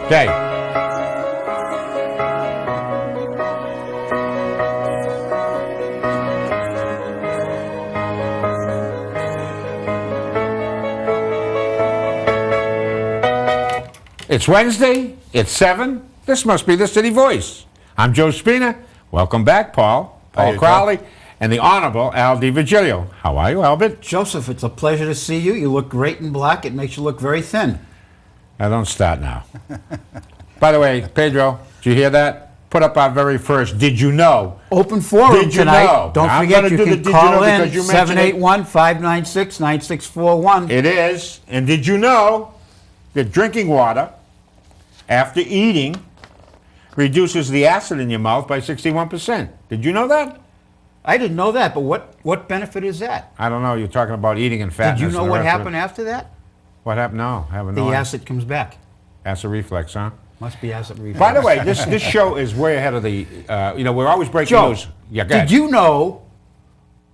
Okay. It's Wednesday, it's 7. This must be the City Voice. I'm Joe Spina. Welcome back, Paul Crowley, and the Honorable Al DiVirgilio. How are you, Albert? Joseph, it's a pleasure to see you. You look great in black. It makes you look very thin. Now, don't start now. By the way, Pedro, did you hear that? Put up our very first Did You Know? Open forum Did you tonight. know? Don't Now, forget you do can the call Did You Know in because you mentioned it. 781-596-9641. It is. And did you know that drinking water after eating reduces the acid in your mouth by 61%? Did you know that? I didn't know that, but what benefit is that? I don't know. You're talking about eating and fatness. Did you know and the what rest of happened it. after that? What happened? No, I haven't The known. acid comes back. Acid reflux, huh? Must be acid reflux. By the way, this show is way ahead of the, we're always breaking Joe, news. Yeah, go ahead. did you know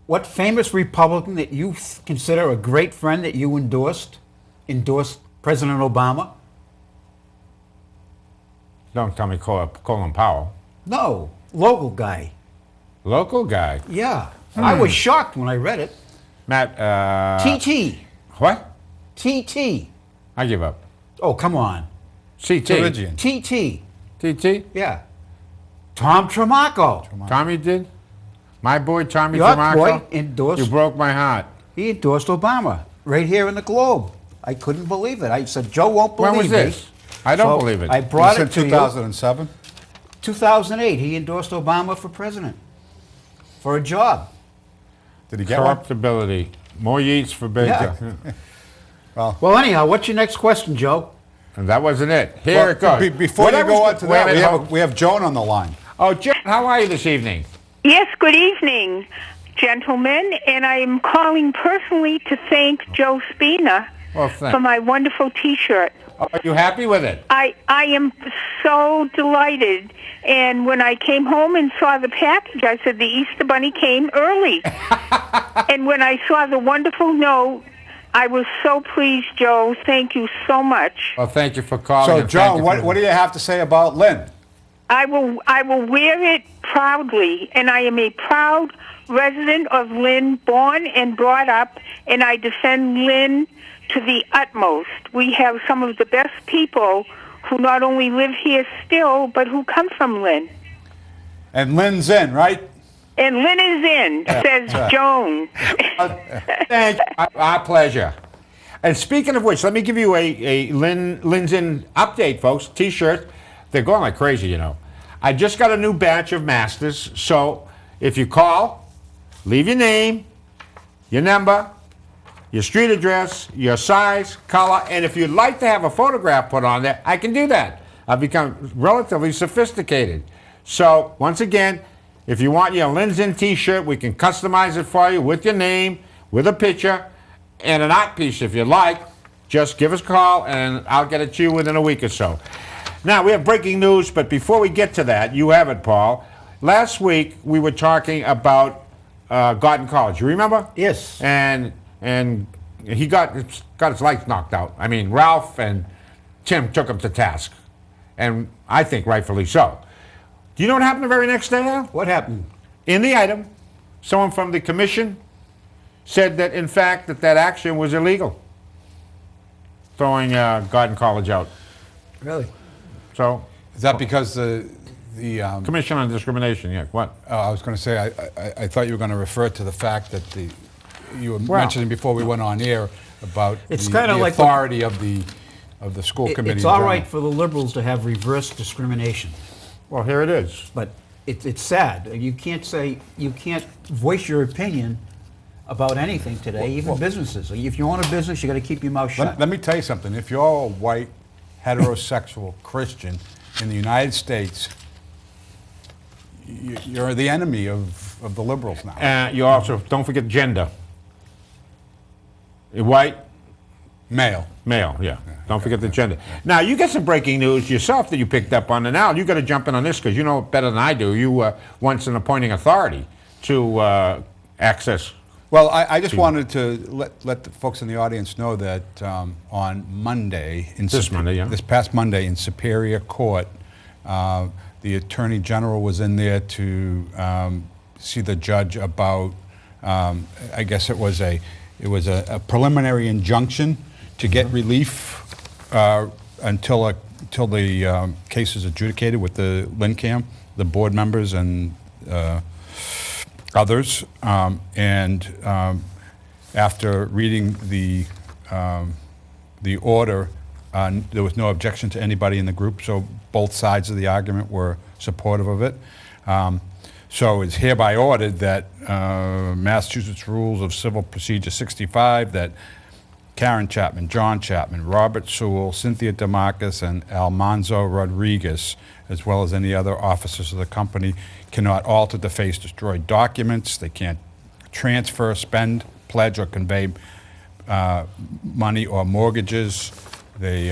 what famous Republican that you consider a great friend that you endorsed President Obama? Don't tell me Colin Powell. No, local guy. Local guy. Yeah. I was shocked when I read it. Matt, TT. what? TT. I give up. Oh, come on. CT. Floridian. TT. TT? Yeah. Tom Tramaco. Tommy did? My boy Tommy Your Tramaco? boy endorsed. You broke my heart. He endorsed Obama right here in the Globe. I couldn't believe it. I said, Joe won't believe When was me. this? I don't So believe it. I brought You it said to 2007? you. 2008. He endorsed Obama for president. For a job. Did he get one? Corruptibility. More yeats for Baker. Yeah. Well, anyhow, what's your next question, Joe? And that wasn't it. Here it goes. Before What you I go was- on to wait a that, minute, we have Joan on the line. Oh, Joan, how are you this evening? Yes, good evening, gentlemen. And I am calling personally to thank Joe Spina Well, thanks. for my wonderful T-shirt. Are you happy with it? I am so delighted. And when I came home and saw the package, I said the Easter Bunny came early. And when I saw the wonderful note, I was so pleased, Joe. Thank you so much. Well, thank you for calling. So, and thank Joan, you what for- do you have to say about Lynn? I will wear it proudly, and I am a proud resident of Lynn, born and brought up, and I defend Lynn to the utmost. We have some of the best people who not only live here still, but who come from Lynn. And Lynn's in, right? And Lynn is in, says Joan. Thank you. Our pleasure. And speaking of which, let me give you a Lynn's in update, folks. T-shirt. They're going like crazy, you know. I just got a new batch of masters, so if you call, leave your name, your number, your street address, your size, color, and if you'd like to have a photograph put on there, I can do that. I've become relatively sophisticated. So, once again, if you want your Lynn's In T-shirt, we can customize it for you with your name, with a picture, and an art piece if you like. Just give us a call, and I'll get it to you within a week or so. Now, we have breaking news, but before we get to that, you have it, Paul. Last week, we were talking about Garden College. You remember? Yes. And he got his lights knocked out. I mean, Ralph and Tim took him to task, and I think rightfully so. Do you know what happened the very next day, Al? What happened? In the item, someone from the commission said that, in fact, that action was illegal, throwing Garden College out. Really? So, Is that because the Commission on Discrimination, yeah, what? I was going to say, I thought you were going to refer to the fact that you were Well- mentioning before we went on air about It's the kinda like authority of the school committee. It's in all general. right for the liberals to have reverse discrimination, Well, here it is. but it's sad. You can't voice your opinion about anything today, even businesses. If you own a business, you got to keep your mouth shut. Let me tell you something. If you're a white, heterosexual Christian in the United States, you're the enemy of the liberals now. You also, don't forget gender. White, Male. male, yeah. Don't forget the gender. Now, you get some breaking news yourself that you picked up on, and now you got to jump in on this because you know better than I do. You were once an appointing authority to access Well, I just wanted to let the folks in the audience know that on Monday, this past Monday in Superior Court, the Attorney General was in there to see the judge about, I guess it was a preliminary injunction to get relief until the case is adjudicated with the LynnCAM, the board members and others, and after reading the order, there was no objection to anybody in the group, so both sides of the argument were supportive of it. So it's hereby ordered that Massachusetts Rules of Civil Procedure 65, that Karen Chapman, John Chapman, Robert Sewell, Cynthia DeMarcus, and Almanzo Rodriguez, as well as any other officers of the company, cannot alter, deface, destroy documents. They can't transfer, spend, pledge, or convey money or mortgages. They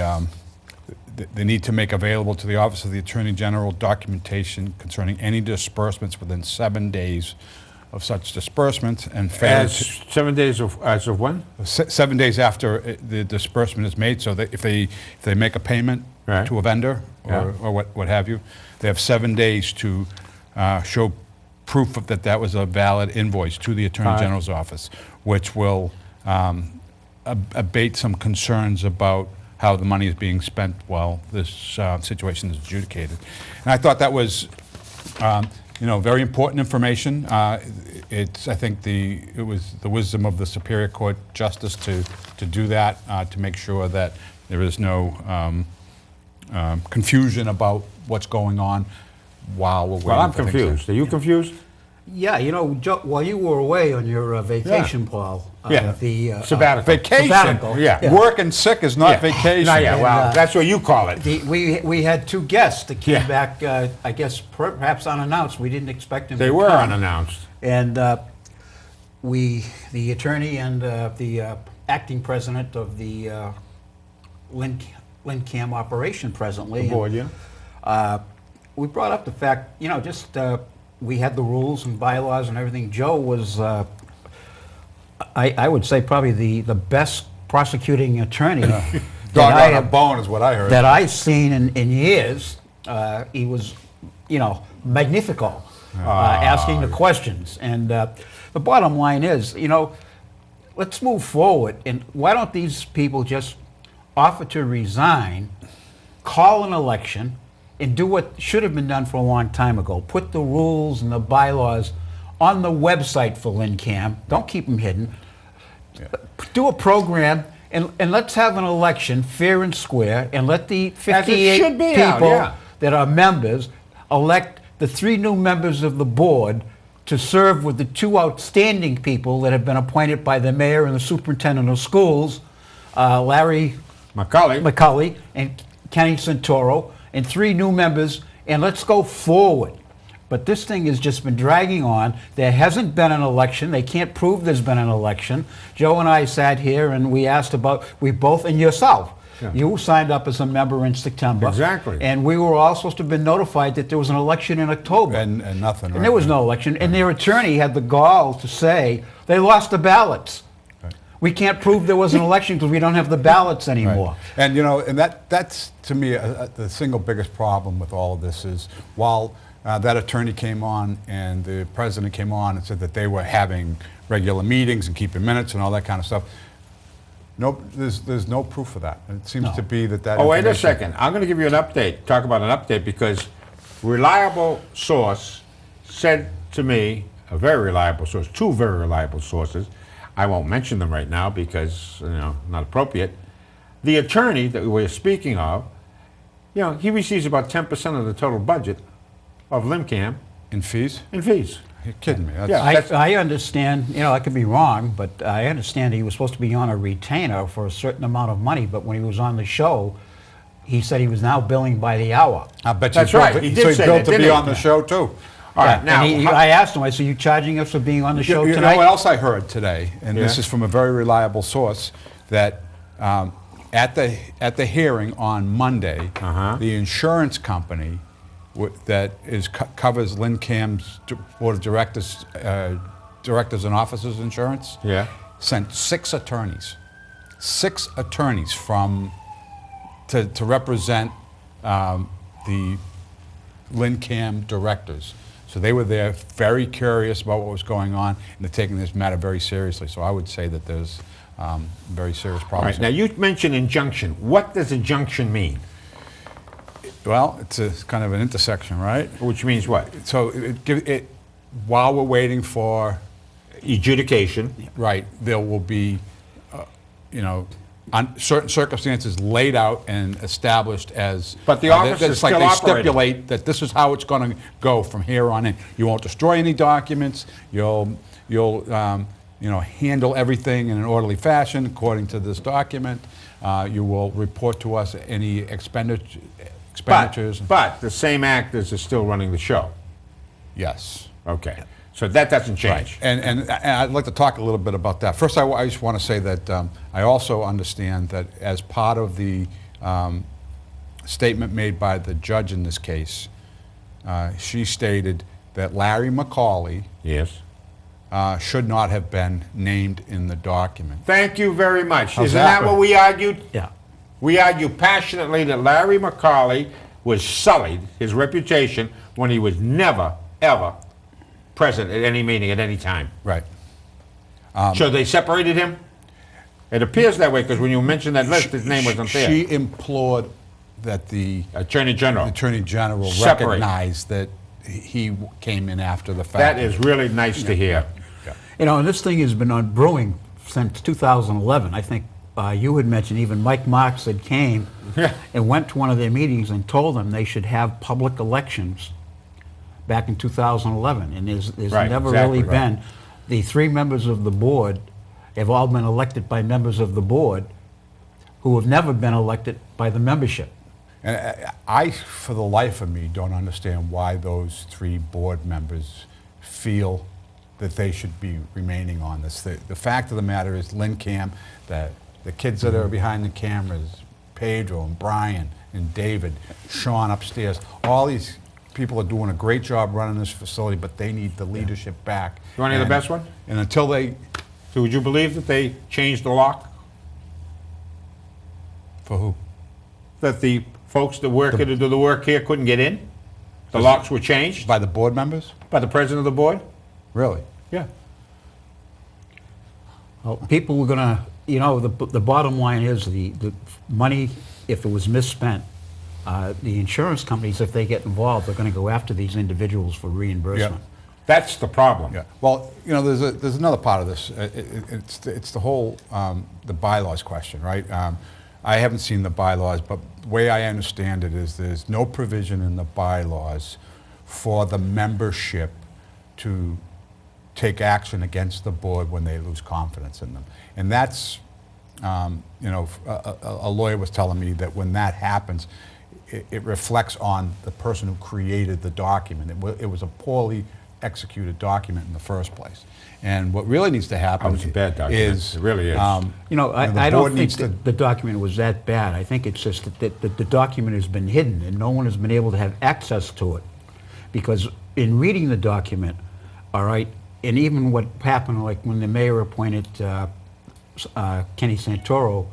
need to make available to the Office of the Attorney General documentation concerning any disbursements within 7 days of such disbursements, and As 7 days as of when? 7 days after the disbursement is made. So that if they make a payment to a vendor or what have you, they have 7 days to show proof of that was a valid invoice to the Attorney General's office, which will abate some concerns about how the money is being spent while this situation is adjudicated. And I thought that was very important information. I think it was the wisdom of the Superior Court Justice to do that, to make sure that there is no confusion about what's going on while we're waiting. Well, I'm for things confused. Are you confused? Yeah, Joe, while you were away on your vacation, Paul, the Sabbatical. Vacation. Sabbatical. Yeah. Working sick is not vacation. Not yet. Well, that's what you call it. We had two guests that came back, I guess perhaps unannounced. We didn't expect them to They come. were unannounced. And the attorney and the acting president of the LynnCAM operation presently. The board, We brought up the fact, we had the rules and bylaws and everything. Joe was, I would say, probably the best prosecuting attorney Dog on a bone is what I heard. that I've seen in years. He was, magnifico, asking the questions. And the bottom line is, let's move forward. And why don't these people just offer to resign, call an election, and do what should have been done for a long time ago? Put the rules and the bylaws on the website for LynnCAM. Don't keep them hidden. Do a program, and let's have an election fair and square, and let the 58 people that are members elect the 3 new members of the board to serve with the 2 outstanding people that have been appointed by the mayor and the superintendent of schools, Larry McCulley and Kenny Santoro, and 3 new members, and let's go forward. But this thing has just been dragging on. There hasn't been an election. They can't prove there's been an election. Joe and I sat here and we asked we both, and yourself, you signed up as a member in September. Exactly. And we were all supposed to have been notified that there was an election in October. And nothing. And there was no election. And their attorney had the gall to say they lost the ballots. We can't prove there was an election because we don't have the ballots anymore. Right. And that's to me the single biggest problem with all of this is while that attorney came on and the president came on and said that they were having regular meetings and keeping minutes and all that kind of stuff. No, there's no proof of that. And it seems to be that. Oh, wait a second. I'm going to give you an update. Talk about an update because reliable source said to me, a very reliable source, 2 very reliable sources. I won't mention them right now because, not appropriate. The attorney that we're speaking of, he receives about 10% of the total budget of LynnCAM. In fees? In fees. You're kidding me. I understand, I could be wrong, but I understand he was supposed to be on a retainer for a certain amount of money, but when he was on the show, he said he was now billing by the hour. I bet you That's right. He did so say he built that, to be didn't on he? the show, too. All right, now, I asked him, I said, you charging us for being on the show You tonight? know what else I heard today, and this is from a very reliable source, that at the hearing on Monday, the insurance company covers LynnCAM's Board of Directors directors and officers insurance, Yeah. sent 6 attorneys. 6 attorneys to represent the LynnCAM directors. So they were there, very curious about what was going on, and they're taking this matter very seriously. So I would say that there's very serious All problems. right. Now, you mentioned injunction. What does injunction mean? Well, it's kind of an intersection, right? Which means what? So while we're waiting for, Adjudication. right, there will be, certain circumstances laid out and established as. But the office is it's like still they operating. stipulate that this is how it's going to go from here on in. You won't destroy any documents. You'll handle everything in an orderly fashion according to this document. You will report to us any expenditures. But the same actors are still running the show. Yes. Okay. So that doesn't change. And I'd like to talk a little bit about that. First, I just want to say that I also understand that as part of the statement made by the judge in this case, she stated that Larry McCauley Yes. should not have been named in the document. Thank you very much. How's Isn't that? that what we argued? Yeah. We argued passionately that Larry McCauley was sullied, his reputation, when he was never, ever present at any meeting at any time. Right. So they separated him? It appears that way because when you mentioned that list, his name wasn't there. She implored that the Attorney General. Attorney General Separate. recognize that he came in after the fact. That is really nice to hear. And this thing has been on brewing since 2011. I think you had mentioned even Mike Marks had came and went to one of their meetings and told them they should have public elections back in 2011. And there's Right, never exactly really right. been. The 3 members of the board have all been elected by members of the board who have never been elected by the membership. And I, for the life of me, don't understand why those 3 board members feel that they should be remaining on this. The fact of the matter is LynnCAM, the kids that are behind the cameras, Pedro and Brian and David, Sean upstairs, all these people are doing a great job running this facility, but they need the leadership back. You want to hear the best one? And until they, So would you believe that they changed the lock? for who? That the folks that work here to do the work here couldn't get in? The locks were changed By the board members? by the president of the board? Really? Yeah. Well, people were going to, the bottom line is the money, if it was misspent, the insurance companies, if they get involved, are going to go after these individuals for reimbursement. That's the problem. Yeah. Well, there's another part of this. It's the whole the bylaws question, right? I haven't seen the bylaws, but the way I understand it is there's no provision in the bylaws for the membership to take action against the board when they lose confidence in them. And that's, a lawyer was telling me that when that happens, it reflects on the person who created the document. It was a poorly executed document in the first place. And what really needs to happen Oh, it's a bad document. is... It really is. I the don't board think needs to- that the document was that bad. I think it's just that the document has been hidden and no one has been able to have access to it. Because in reading the document, all right, and even what happened, like when the mayor appointed Kenny Santoro,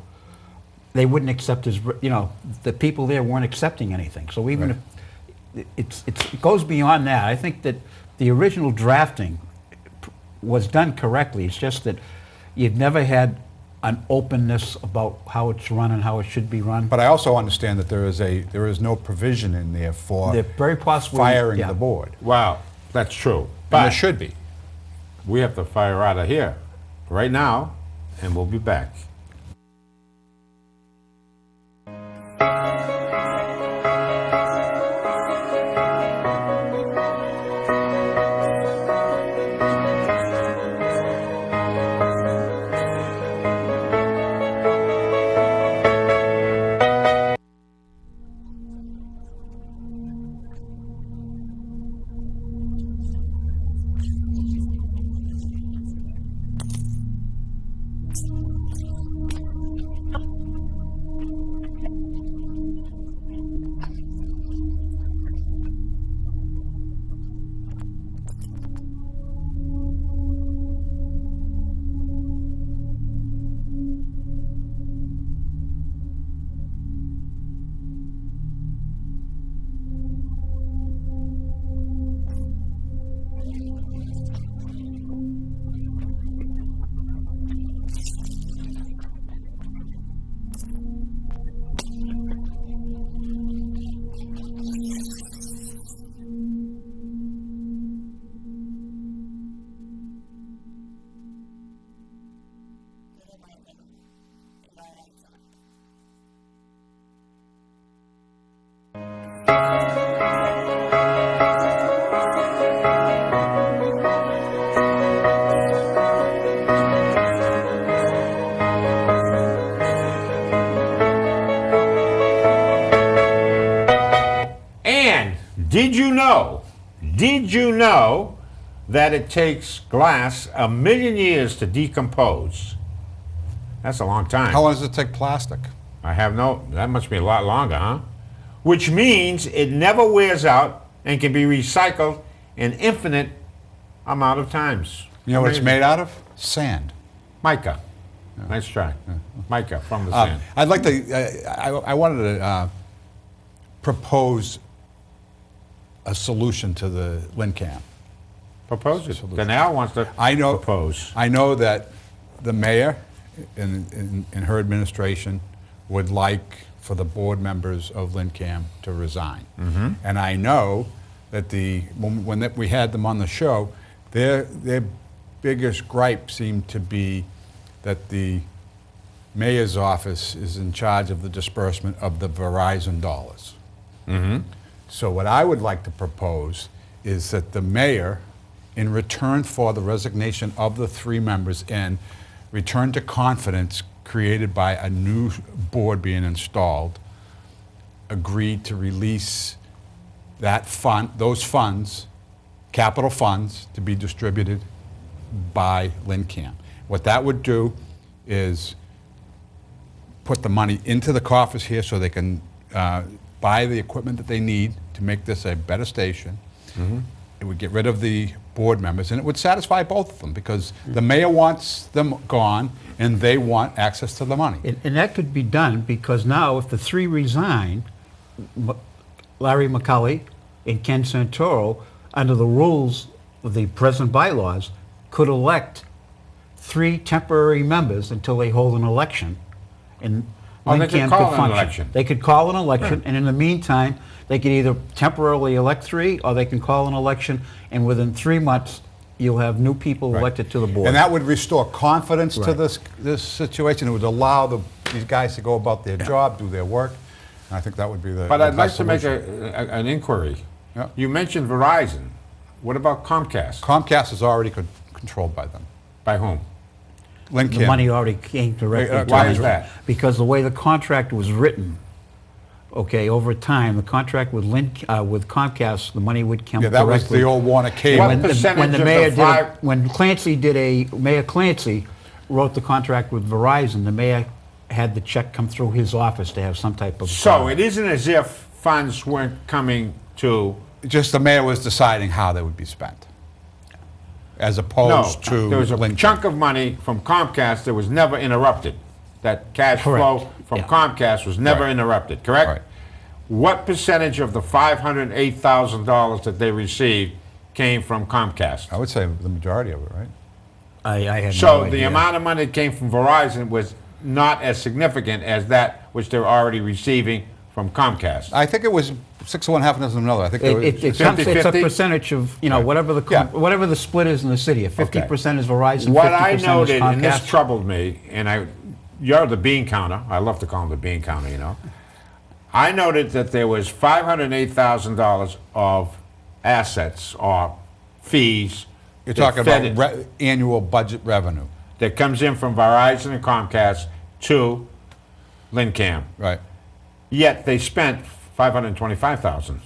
they wouldn't accept his, the people there weren't accepting anything. So even if it goes beyond that, I think that the original drafting was done correctly. It's just that you've never had an openness about how it's run and how it should be run. But I also understand that there is no provision in there for They're very possibly firing yeah. the board. Wow, that's true. And But there should be. we have to fire out of here right now, and we'll be back. Did you know that it takes glass 1 million years to decompose? That's a long time. How long does it take plastic? That must be a lot longer, huh? Which means it never wears out and can be recycled an infinite amount of times. You know what it's Amazing. made out of? Sand. Mica. Nice try. Mica from the sand. I'd like to, I wanted to propose a solution to the LynnCAM. Propose it. Solution. Then Al wants to propose. I know that the mayor and her administration would like for the board members of LynnCAM to resign. Mm-hmm. And I know that when we had them on the show, their biggest gripe seemed to be that the mayor's office is in charge of the disbursement of the Verizon dollars. Mm-hmm. So what I would like to propose is that the mayor, in return for the resignation of the 3 members and return to confidence created by a new board being installed, agreed to release those funds, capital funds, to be distributed by LynnCAM. What that would do is put the money into the coffers here so they can buy the equipment that they need to make this a better station. Mm-hmm. It would get rid of the board members, and it would satisfy both of them, because the mayor wants them gone and they want access to the money. And that could be done because now if the 3 resign, Larry McCully and Ken Santoro, under the rules of the present bylaws, could elect 3 temporary members until they hold an election. And Oh, they could LynnCAM call an function. election. They could call an election, and in the meantime, they could either temporarily elect 3, or they can call an election, and within 3 months, you'll have new people elected to the board. And that would restore confidence to Right. this situation. It would allow these guys to go about their job, do their work. And I think that would be the But the I'd like best to make solution. an inquiry. Yeah. You mentioned Verizon. What about Comcast? Comcast is already controlled by them. By whom? LynnCAM. The money already came directly to Why them. is that? Because the way the contract was written, okay, over time, the contract with Comcast, the money would come Yeah, that was directly. the old Warner Cable. What when percentage the of mayor the did when Clancy Mayor Clancy wrote the contract with Verizon, the mayor had the check come through his office to have some type of. So it isn't as if funds weren't coming to. Just the mayor was deciding how they would be spent, as opposed to there was a LynnCAM. chunk of money from Comcast that was never interrupted. That cash Correct. flow from Yeah. Comcast was never Right. interrupted, correct? Right. What percentage of the $508,000 that they received came from Comcast? I would say the majority of it, right? I had So no the idea. amount of money that came from Verizon was not as significant as that which they're already receiving from Comcast. I think it was 6 of one, half a dozen of another. I think It's a 50-50? percentage of, whatever the Yeah. whatever the split is in the city. If 50% is Verizon, What 50% I is noted, and this Comcast. troubled me, and you're the bean counter. I love to call him the bean counter, I noted that there was $508,000 of assets or fees. You're that talking fed about it- annual budget revenue, that comes in from Verizon and Comcast to LynnCAM. right? Yet they spent $525,000.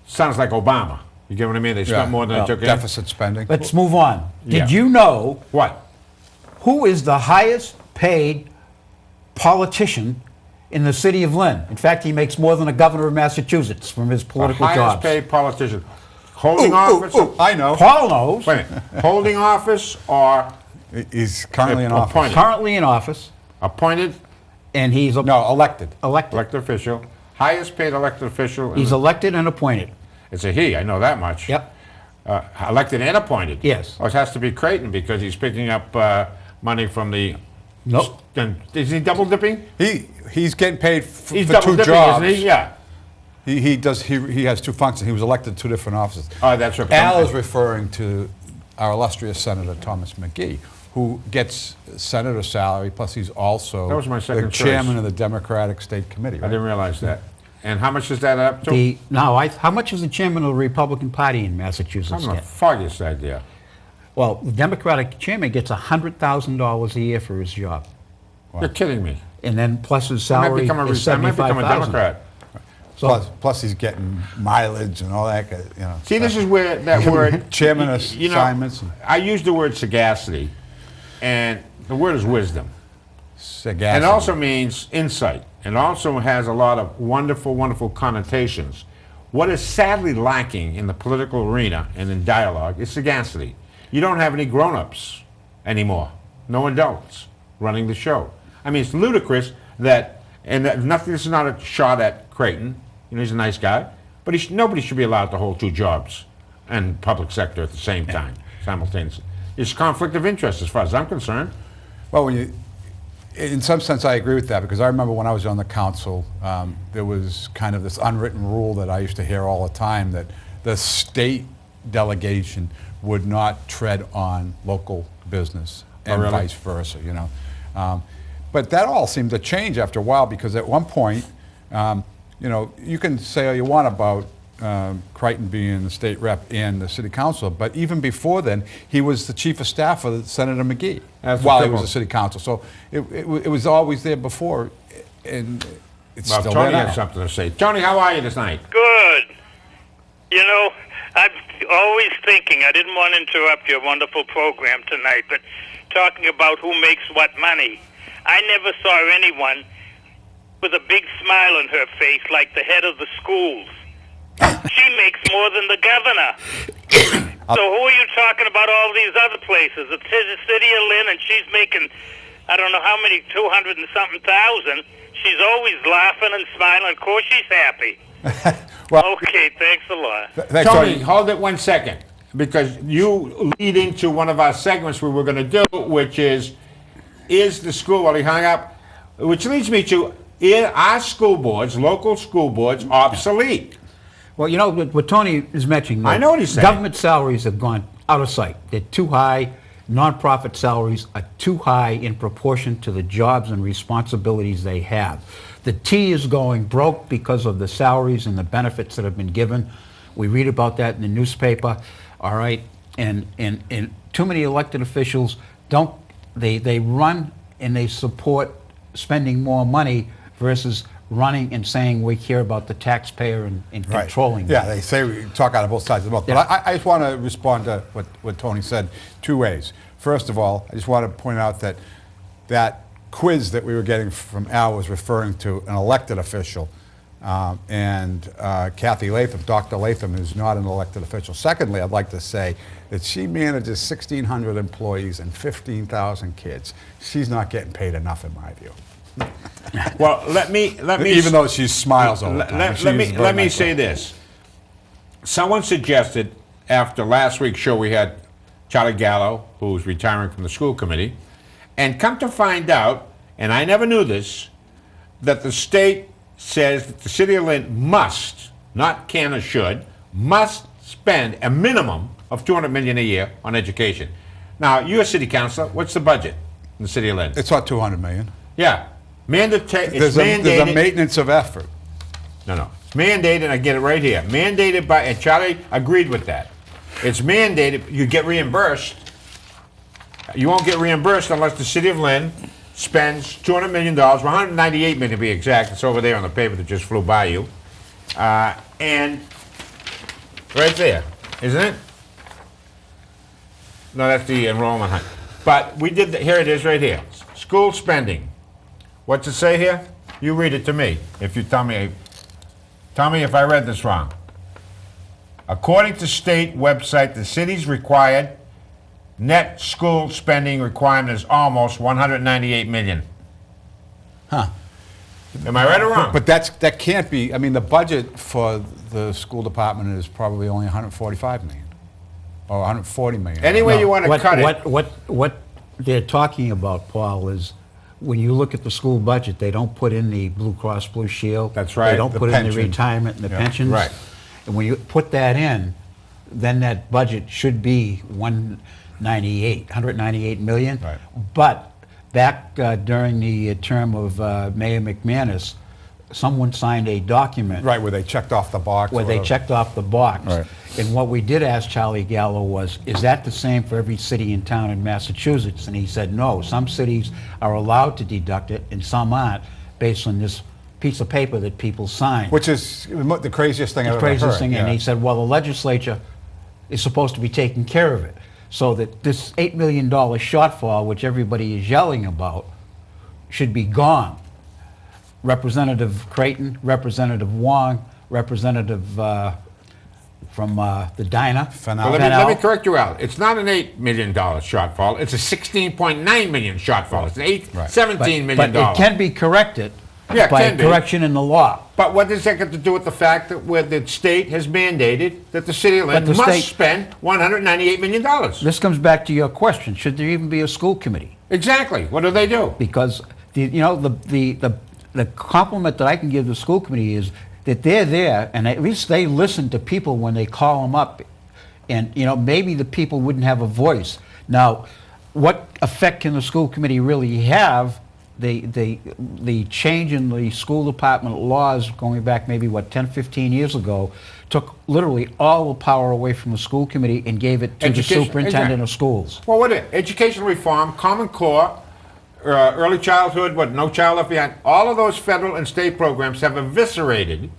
Sounds like Obama. You get what I mean? They spent Yeah. more than they took in. Deficit spending. Let's move on. Yeah. Did you know What? who is the highest paid politician in the city of Lynn? In fact, he makes more than the governor of Massachusetts from his The political highest jobs. paid politician. Holding office. I know. Paul knows. Wait a minute. Holding office or He's currently in office. Appointed. Currently in office, appointed and he's No, elected. elected. elected official. Highest paid elected official. He's elected and appointed. It's a he, I know that much. Yep. Elected and appointed. Yes. Oh, it has to be Creighton because he's picking up money from the. Nope. Then is he double dipping? He's getting paid He's for double 2 dipping, jobs. isn't he? Yeah. He has 2 functions. He was elected 2 different offices. Oh, that's what. Al is referring to our illustrious Senator Thomas McGee, who gets senator salary, plus he's also That was my second the choice. chairman of the Democratic State Committee. I Right? didn't realize that. And how much is that up to? How much is the chairman of the Republican Party in I Massachusetts have the get? foggiest idea. Well, the Democratic chairman gets $100,000 a year for his job, You're kidding me. and then plus his I might salary become is I might become a $75,000. Democrat. So Plus he's getting mileage and all that, See, this is where that word... Chairman assignments. I use the word sagacity, and the word is wisdom. Sagacity. And it also means insight. It also has a lot of wonderful, wonderful connotations. What is sadly lacking in the political arena and in dialogue is sagacity. You don't have any grown-ups anymore. No adults running the show. I mean, it's ludicrous that, and that nothing, this is not a shot at Creighton. He's a nice guy. But nobody should be allowed to hold two jobs and public sector at the same time, simultaneously. It's conflict of interest as far as I'm concerned. Well, in some sense, I agree with that, because I remember when I was on the council, there was kind of this unwritten rule that I used to hear all the time, that the state delegation would not tread on local business and really? vice versa, But that all seemed to change after a while, because at one point, you can say all you want about Creighton being the state rep and the city council, but even before then, he was the chief of staff of Senator McGee while he was the city council. So it was always there before, and it's still there Tony now. has something to say. Tony, how are you this night? Good. I'm always thinking, I didn't want to interrupt your wonderful program tonight, but talking about who makes what money. I never saw anyone with a big smile on her face like the head of the schools. She makes more than the governor. So who are you talking about all these other places? It's the city of Lynn, and she's making, I don't know how many, 200 and something thousand. She's always laughing and smiling. Of course she's happy. Well, okay, thanks a lot. Thanks, Tony, hold it 1 second, because you lead into one of our segments we were going to do, which is the school, well, he hung up, which leads me to, are school boards, local school boards, obsolete? Well, what Tony is mentioning, I know what he's saying. Government salaries have gone out of sight. They're too high. Nonprofit salaries are too high in proportion to the jobs and responsibilities they have. The T is going broke because of the salaries and the benefits that have been given. We read about that in the newspaper, all right? And too many elected officials they run and they support spending more money versus running and saying we care about the taxpayer and right. controlling Yeah, them. they say we talk out of both sides of the mouth. Yeah. But I just want to respond to what Tony said two ways. First of all, I just want to point out that quiz that we were getting from Al was referring to an elected official, and Kathy Latham, Dr. Latham, is not an elected official. Secondly, I'd like to say that she manages 1,600 employees and 15,000 kids. She's not getting paid enough, in my view. Well, let me Even though she smiles all the time. let me say this. Someone suggested after last week's show we had Charlie Gallo, who's retiring from the school committee, and come to find out, and I never knew this, that the state says that the city of Lynn must, not can or should, must spend a minimum of $200 million a year on education. Now, you're a city councilor. What's the budget in the city of Lynn? It's about $200 million. Yeah. It's There's mandated. a maintenance of effort. No. It's mandated, I get it right here. Mandated by, and Charlie agreed with that. It's mandated, you get reimbursed. You won't get reimbursed unless the city of Lynn spends $200 million, $198 million to be exact. It's over there on the paper that just flew by you. And right there, isn't it? No, that's the enrollment hunt. But we did, here it is right here. School spending. What's it say here? You read it to me. If you tell me if I read this wrong. According to state website, the city's required net school spending requirement is almost $198 million. Huh. Am I right or wrong? But that can't be. I mean, the budget for the school department is probably only $145 million or $140 million. Any way you want to cut it. What they're talking about, Paul, is when you look at the school budget, they don't put in the Blue Cross Blue Shield. That's right. They don't The put in the pension. retirement and the pensions. Right. And when you put that in, then that budget should be $198 million. Right. But back during the term of Mayor McManus, someone signed a document Right, where they checked off the box. where or they whatever. checked off the box. Right. And what we did ask Charlie Gallo was, is that the same for every city and town in Massachusetts? And he said, no, some cities are allowed to deduct it and some aren't, based on this piece of paper that people sign. Which is the craziest thing I've ever heard. Craziest thing, and yeah. he said, well, the legislature is supposed to be taking care of it, so that this $8 million shortfall, which everybody is yelling about, should be gone. Representative Creighton, Representative Wong, Representative from the diner. Well, let me correct you out. It's not an $8 million shortfall. It's a $16.9 million shortfall. It's an $17 million. But it can be corrected by a correction in the law. But what does that have to do with the fact that where the state has mandated that the city of Lynn must spend $198 million? This comes back to your question. Should there even be a school committee? Exactly. What do they do? Because the compliment that I can give the school committee is that they're there, and at least they listen to people when they call them up, and maybe the people wouldn't have a voice. Now, what effect can the school committee really have? The change in the school department laws going back maybe 10, 15 years ago took literally all the power away from the school committee and gave it to the superintendent of schools. Well, what is it? Education reform, Common Core, early childhood, No Child Left Behind, all of those federal and state programs have eviscerated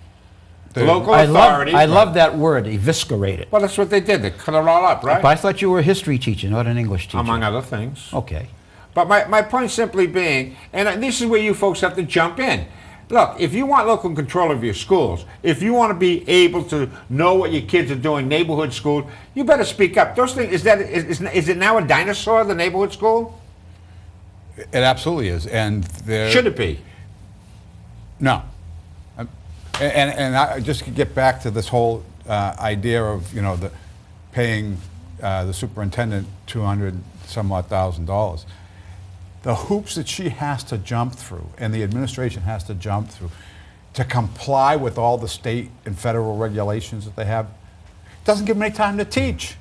the local authorities. I love that word, eviscerated. Well, that's what they did. They cut it all up, right? But I thought you were a history teacher, not an English teacher. Among other things. Okay. But my point simply being, and this is where you folks have to jump in. Look, if you want local control of your schools, if you want to be able to know what your kids are doing, neighborhood school, you better speak up. Those things, is it now a dinosaur, the neighborhood school? It absolutely is. And should it be? No. And I just to get back to this whole idea of the paying the superintendent $200,000. The hoops that she has to jump through and the administration has to jump through to comply with all the state and federal regulations that they have doesn't give them any time to teach.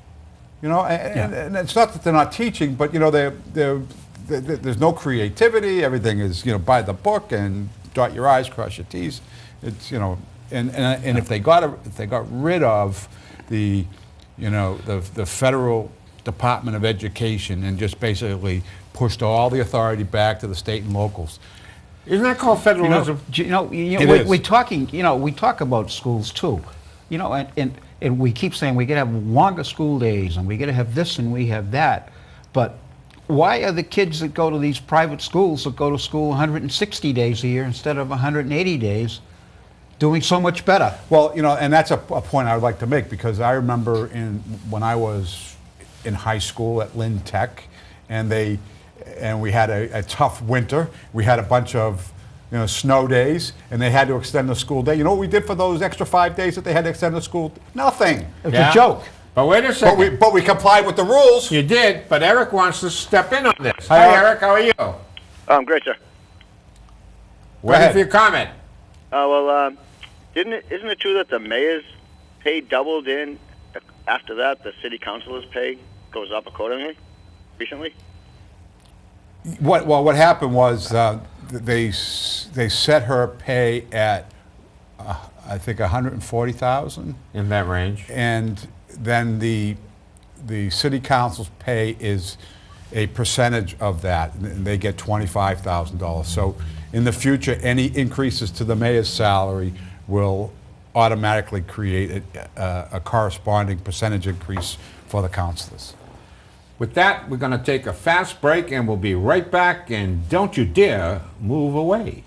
And it's not that they're not teaching, but there's no creativity. Everything is by the book and dot your I's, cross your T's. It's and if they got rid of the federal Department of Education and just basically pushed all the authority back to the state and locals. Isn't that called federalism? We're talking. We talk about schools too. And we keep saying we got to have longer school days and we got to have this and we have that, but why are the kids that go to these private schools that go to school 160 days a year instead of 180 days doing so much better? Well, and that's a point I would like to make, because I remember when I was in high school at Lynn Tech, and we had a tough winter. We had a bunch of snow days, and they had to extend the school day. You know what we did for those extra 5 days that they had to extend the school? Nothing. It was a joke. But wait a second. But we complied with the rules. You did, but Eric wants to step in on this. Hi, Eric. How are you? Great, sir. Waiting for your comment. Isn't it true that the mayor's pay doubled in? After that, the city councilor's pay goes up accordingly recently? What happened was they set her pay at I think $140,000 in that range, and then the city council's pay is a percentage of that, and they get $25,000. So in the future, any increases to the mayor's salary will automatically create a corresponding percentage increase for the councilors. With that, we're going to take a fast break, and we'll be right back, and don't you dare move away.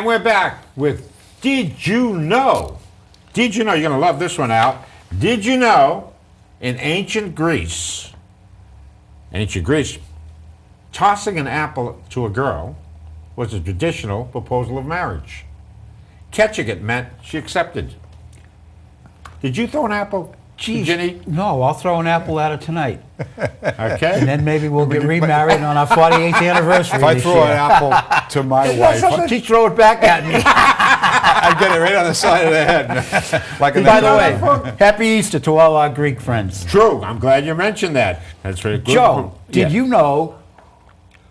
And we're back with Did You Know? Did you know? You're going to love this one, Al. Did you know in ancient Greece, tossing an apple to a girl was a traditional proposal of marriage? Catching it meant she accepted. Did you throw an apple, Ginny? No, I'll throw an apple at her tonight. Okay. And then maybe we'll get remarried on our 48th anniversary. If I this throw year. an apple to my wife, She throw it back at me. I get it right on the side of the head. Like By the way, happy Easter to all our Greek friends. True. I'm glad you mentioned that. That's very good. Joe, Yeah. did you know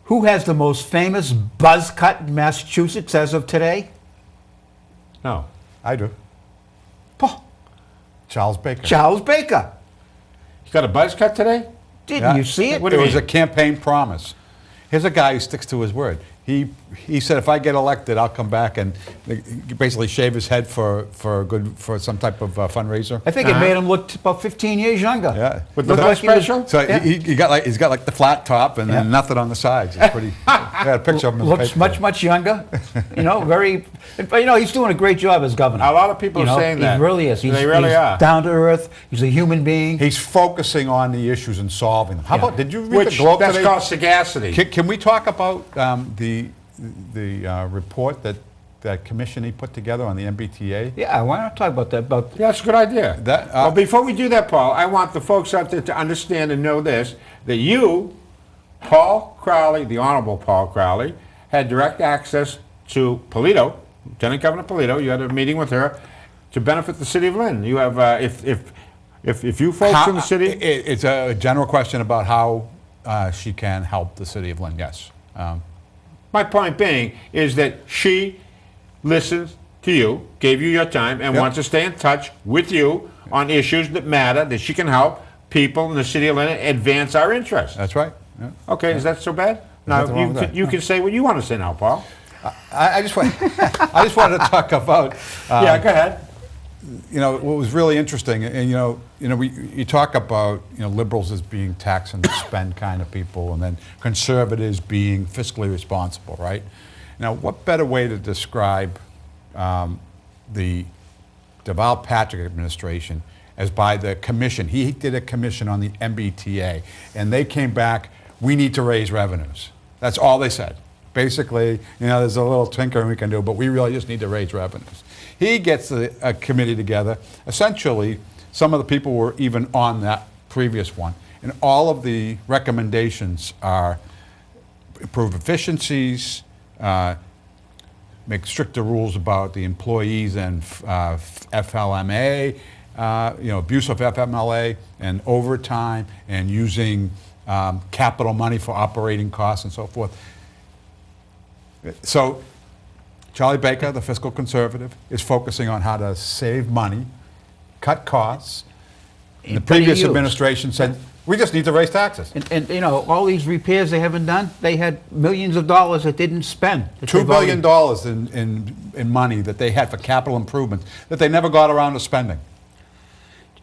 who has the most famous buzz cut in Massachusetts as of today? No. I do. Oh, Charles Baker. Charles Baker. You got a buzz cut today? Didn't Yeah. you see it? What do It you was mean? a campaign promise. Here's a guy who sticks to his word. He said, if I get elected, I'll come back and basically shave his head for some type of fundraiser. I think it made him look about 15 years younger. Yeah. With the Looked buzz like he was- special? So Yeah. he's got the flat top and then nothing on the sides. It's pretty. I got a picture of him. in the Looks paper. much younger. Very. He's doing a great job as governor. A lot of people are saying that. He really is. They really he's are. down to earth. He's a human being. He's focusing on the issues and solving them. How about? Did you read Which, the Globe that's today? called sagacity. Can we talk about the report that commission he put together on the MBTA? Yeah, why not talk about that? About Yeah, that's a good idea. That, well, before we do that, Paul, I want the folks out there to understand and know this, that you, Paul Crowley, the Honorable Paul Crowley, had direct access to Polito, Lieutenant Governor Polito. You had a meeting with her to benefit the city of Lynn. You have, if you folks in the city... It's a general question about how she can help the city of Lynn, yes. My point being is that she listens to you, gave you your time, and Yep. wants to stay in touch with you on issues that matter, that she can help people in the city of Lynn advance our interests. That's right. Yeah. Okay, is that so bad? Now, nothing wrong with that. you can say what you want to say now, Paul. I just want, I just wanted to talk about. Yeah, go ahead. What was really interesting, and you talk about liberals as being tax and spend kind of people, and then conservatives being fiscally responsible, right? Now, what better way to describe the Deval Patrick administration as by the commission? He did a commission on the MBTA, and they came back. We need to raise revenues. That's all they said. Basically, there's a little tinkering we can do, but we really just need to raise revenues. He gets a committee together. Essentially, some of the people were even on that previous one. And all of the recommendations are improve efficiencies, make stricter rules about the employees and FLMA, abuse of FMLA and overtime, and using capital money for operating costs and so forth. So Charlie Baker, the fiscal conservative, is focusing on how to save money, cut costs. And the previous administration said, we just need to raise taxes. And all these repairs they haven't done, they had millions of dollars that didn't spend. $2 billion in money that they had for capital improvements that they never got around to spending.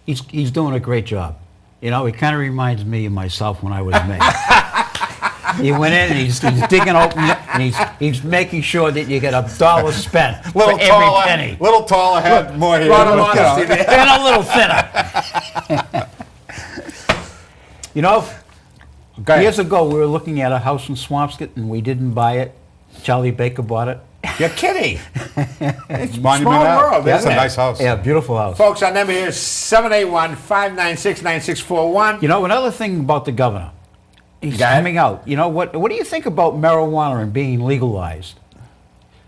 He's doing a great job. He kind of reminds me of myself when I was mayor. He went in and he's digging open and he's making sure that you get $1 spent for every penny. Little taller, had more hair. Lot of honesty there. And a little thinner. Go ahead. Years ago we were looking at a house in Swampscott and we didn't buy it. Charlie Baker bought it. You're kidding. It's a Monument small Ave. world, That's isn't a it? nice house. Yeah, beautiful house. Folks, our number here is 781-596-9641. Another thing about the governor, he's Go ahead. coming out. What do you think about marijuana and being legalized?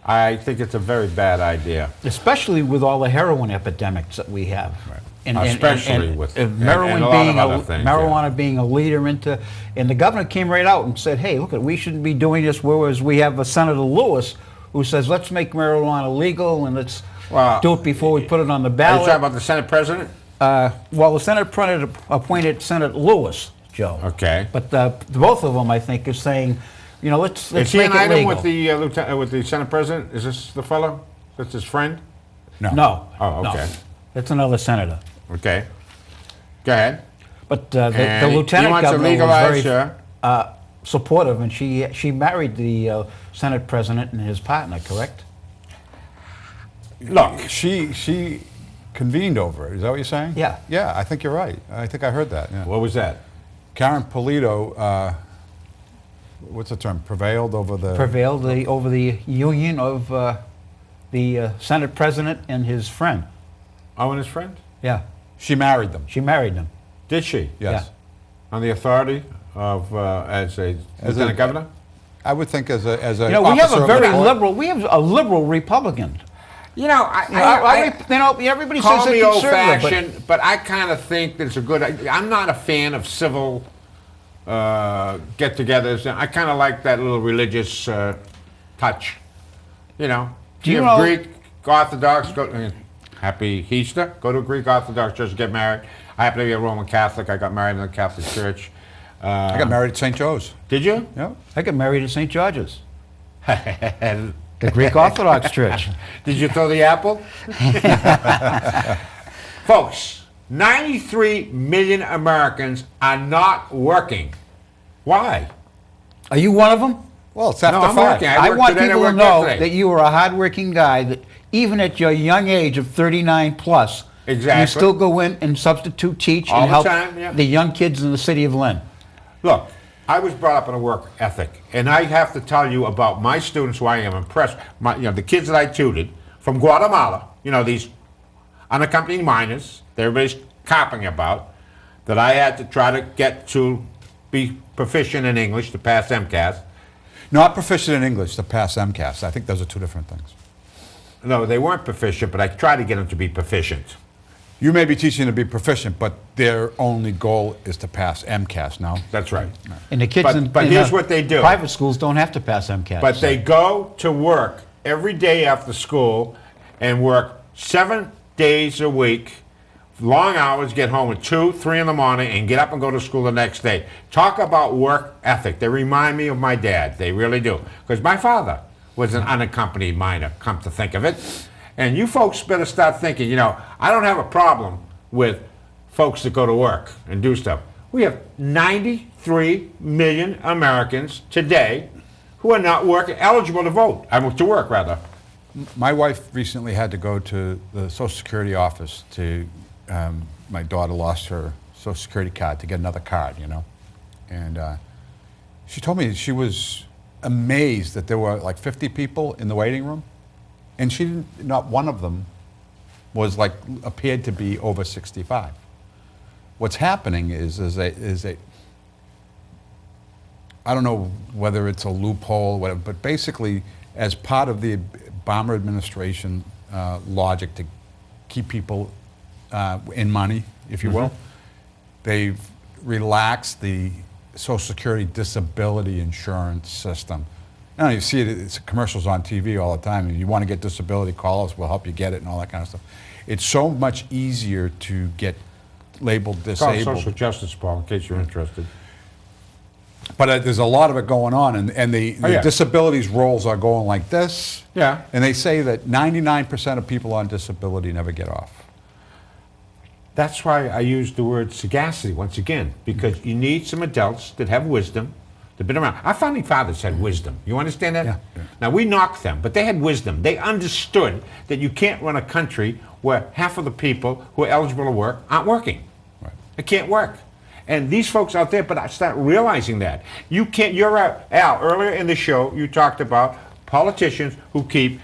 I think it's a very bad idea. Especially with all the heroin epidemics that we have. Right. And Especially with- marijuana and a lot being of other things, marijuana being a leader into, and the governor came right out and said, "Hey, look, we shouldn't be doing this." Whereas we have a Senator Lewis who says, "Let's make marijuana legal and let's do it before we put it on the Are you ballot." talking about the Senate President? Well, the Senate president appointed Senator Lewis, Joe. Okay. But both of them, I think, is saying, let's Is he make an it item legal. with the with the Senate President? Is this the fellow? That's his friend? No. Oh, okay. No. That's another senator. Okay. Go ahead. But the And lieutenant he wants to governor legalize, was very sure. supportive, and she married the Senate president and his partner, correct? Look. She convened over it. Is that what you're saying? Yeah. Yeah, I think you're right. I think I heard that. Yeah. What was that? Karen Polito, what's the term? Prevailed over the. Over the union of the Senate president and his friend. Oh, and his friend? Yeah, She married them. she married him. Did she? Yes. On the authority of as a lieutenant governor? I would think as a We have officer a of the very court. liberal. We have a liberal Republican. Everybody call says me they're conservative, old-fashioned, but I kind of think that it's a good. I'm not a fan of civil get-togethers. I kind of like that little religious touch. You know, Do you have know- Greek Orthodox happy Easter. Go to a Greek Orthodox church, get married. I happen to be a Roman Catholic. I got married in the Catholic Church. I got married at St. Joe's. Did you? Yeah. I got married at St. George's, And the Greek Orthodox Church. did you throw the apple? Folks, 93 million Americans are not working. Why? Are you one of them? Well, it's after I'm 5. working. I worked want today and I people to worked know yesterday. that you are a hardworking guy, that even at your young age of 39 plus, Exactly. you still go in and substitute teach All and the help time, yeah. the young kids in the city of Lynn. Look, I was brought up in a work ethic, and I have to tell you about my students who I am impressed. The kids that I tutored from Guatemala, these unaccompanied minors that everybody's copping about, that I had to try to get to be proficient in English to pass MCAS. Not proficient in English to pass MCAS. I think those are two different things. No, they weren't proficient, but I tried to get them to be proficient. You may be teaching to be proficient, but their only goal is to pass MCAS, no? That's right. And the kids But in here's the what they do. private schools don't have to pass MCAS. But they go to work every day after school and work 7 days a week, long hours, get home at 2, 3 in the morning, and get up and go to school the next day. Talk about work ethic. They remind me of my dad. They really do. Because my father was an unaccompanied minor, come to think of it. And you folks better start thinking, I don't have a problem with folks that go to work and do stuff. We have 93 million Americans today who are not eligible to vote, to work rather. My wife recently had to go to the Social Security office to, my daughter lost her Social Security card to get another card, And she told me she was amazed that there were like 50 people in the waiting room. And not one of them appeared to be over 65. What's happening is I don't know whether it's a loophole or whatever, but basically as part of the Obama administration logic to keep people in money, if you will, they've relaxed the Social Security disability insurance system. You see it's commercials on TV all the time. If you want to get disability, call us. We'll help you get it and all that kind of stuff. It's so much easier to get labeled It's called disabled. social justice, Paul, in case you're interested. But there's a lot of it going on, and the yeah. disabilities rolls are going like this. Yeah. And they say that 99% of people on disability never get off. That's why I use the word sagacity once again, because you need some adults that have wisdom, that have been around. Our founding fathers had wisdom. You understand that? Yeah. Now, we knock them, but they had wisdom. They understood that you can't run a country where half of the people who are eligible to work aren't working. Right. It can't work. And these folks out there, but I start realizing that. You can't, you're right. Al, earlier in the show, you talked about politicians who keep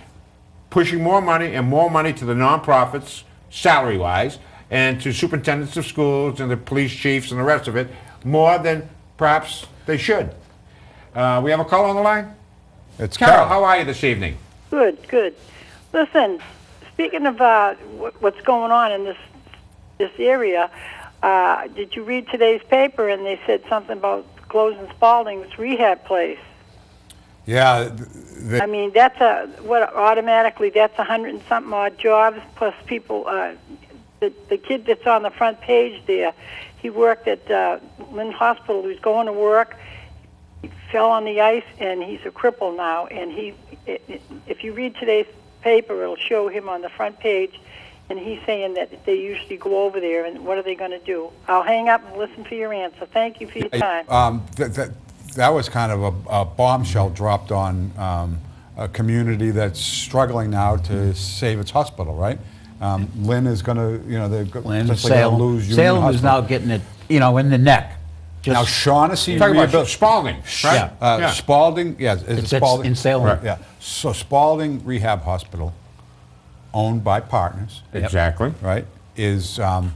pushing more money to the nonprofits, salary-wise, and to superintendents of schools and the police chiefs and the rest of it, more than perhaps they should. We have a call on the line? It's Carol, how are you this evening? Good, good. Listen, speaking of what's going on in this area, did you read today's paper? And they said something about closing Spaulding's rehab place. Yeah. I mean, that's automatically that's 100 and something odd jobs plus people. The kid that's on the front page there, he worked at Lynn Hospital. He was going to work. He fell on the ice, and he's a cripple now. And if you read today's paper, it'll show him on the front page, and he's saying that they usually go over there, and what are they going to do? I'll hang up and listen for your answer. Thank you for your time. That was kind of a bombshell dropped on a community that's struggling now to save its hospital, right? Lynn is going to, they're Lynn, potentially going to lose Union Salem is Hospital. now getting it, in the neck. Now, Shaughnessy You're talking about Rehabil- Spaulding, right? Yeah. Spaulding, yes, It's Spaulding in Salem. Right, yeah. So Spaulding Rehab Hospital, owned by partners, Exactly. right, is on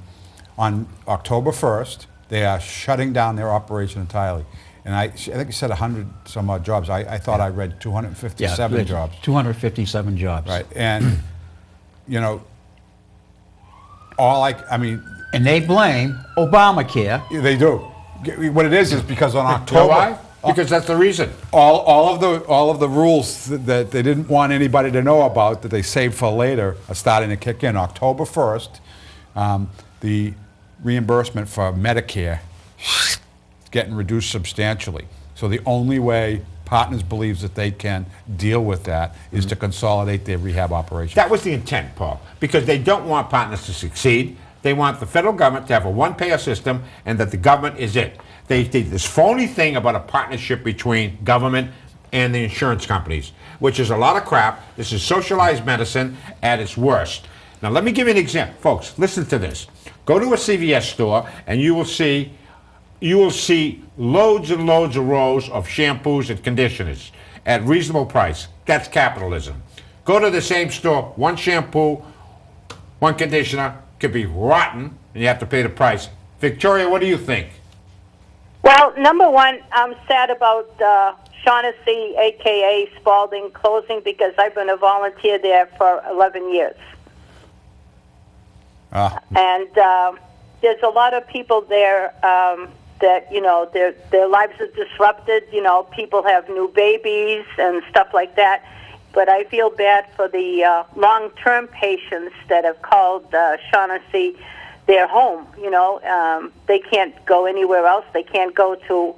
October 1st, they are shutting down their operation entirely. And I think you said 100 some odd jobs. I thought I read 257 jobs. 257 jobs. Right, and, And they blame Obamacare. they do. What it is because on You know October... why? Because that's the reason. All of the rules that they didn't want anybody to know about that they saved for later are starting to kick in. October 1st, the reimbursement for Medicare is getting reduced substantially. So the only way Partners believes that they can deal with that is to consolidate their rehab operation. That was the intent, Paul, because they don't want Partners to succeed. They want the federal government to have a one-payer system and that the government is it. They did this phony thing about a partnership between government and the insurance companies, which is a lot of crap. This is socialized medicine at its worst. Now, let me give you an example. Folks, listen to this. Go to a CVS store and you will see loads and loads of rows of shampoos and conditioners at reasonable price. That's capitalism. Go to the same store, one shampoo, one conditioner could be rotten, and you have to pay the price. Victoria, what do you think? Well, number one, I'm sad about Shaughnessy, a.k.a. Spaulding, closing because I've been a volunteer there for 11 years. And there's a lot of people there that, their lives are disrupted. People have new babies and stuff like that. But I feel bad for the long-term patients that have called Shaughnessy their home. They can't go anywhere else. They can't go to